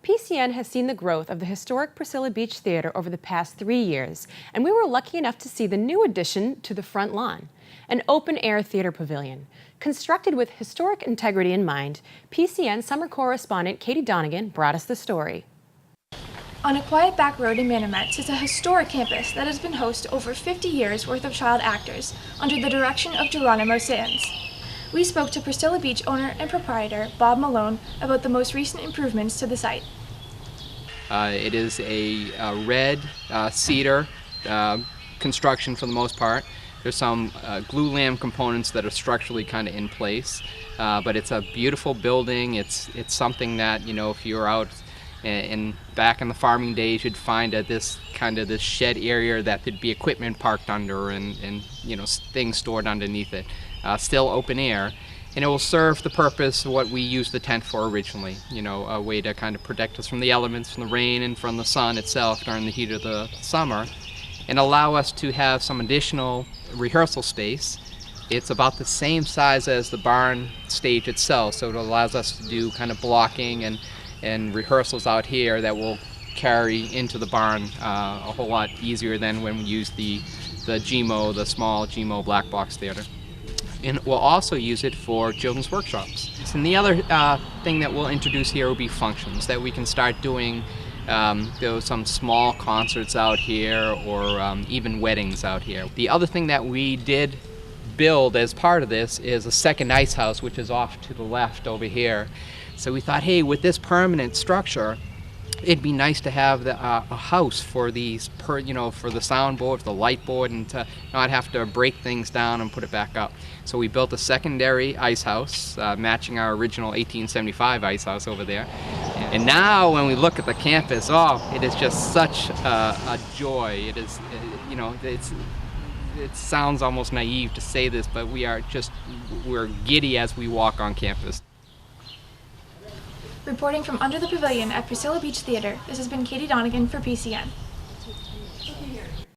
PCN has seen the growth of the historic Priscilla Beach Theatre over the past 3 years, and we were lucky enough to see the new addition to the front lawn, an open-air theater pavilion. Constructed with historic integrity in mind, PCN summer correspondent Katie Donegan brought us the story. On a quiet back road in Manomet sits a historic campus that has been host to over 50 years worth of child actors under the direction of Geronimo Sands. We spoke to Priscilla Beach owner and proprietor Bob Malone about the most recent improvements to the site. It is a red cedar construction for the most part. There's some glue lam components that are structurally kind of in place, but it's a beautiful building. It's something that, you know, if you're out and back in the farming days, you'd find this shed area that there'd be equipment parked under and you know, things stored underneath it. Still open air, and it will serve the purpose of what we used the tent for originally. You know, a way to kind of protect us from the elements, from the rain and from the sun itself during the heat of the summer, and allow us to have some additional rehearsal space. It's about the same size as the barn stage itself, so it allows us to do kind of blocking and rehearsals out here that will carry into the barn a whole lot easier than when we use the GMO, the small GMO black box theater. And we'll also use it for children's workshops. And the other thing that we'll introduce here will be functions, that we can start doing some small concerts out here, or even weddings out here. The other thing that we did build as part of this is a second ice house, which is off to the left over here. So we thought, hey, with this permanent structure, it'd be nice to have a house for these, for the soundboard, for the light board, and to not have to break things down and put it back up. So we built a secondary ice house, matching our original 1875 ice house over there. And now when we look at the campus, it is just such a joy. It is, it sounds almost naive to say this, but we're giddy as we walk on campus. Reporting from under the pavilion at Priscilla Beach Theatre, this has been Katie Donegan for PCN.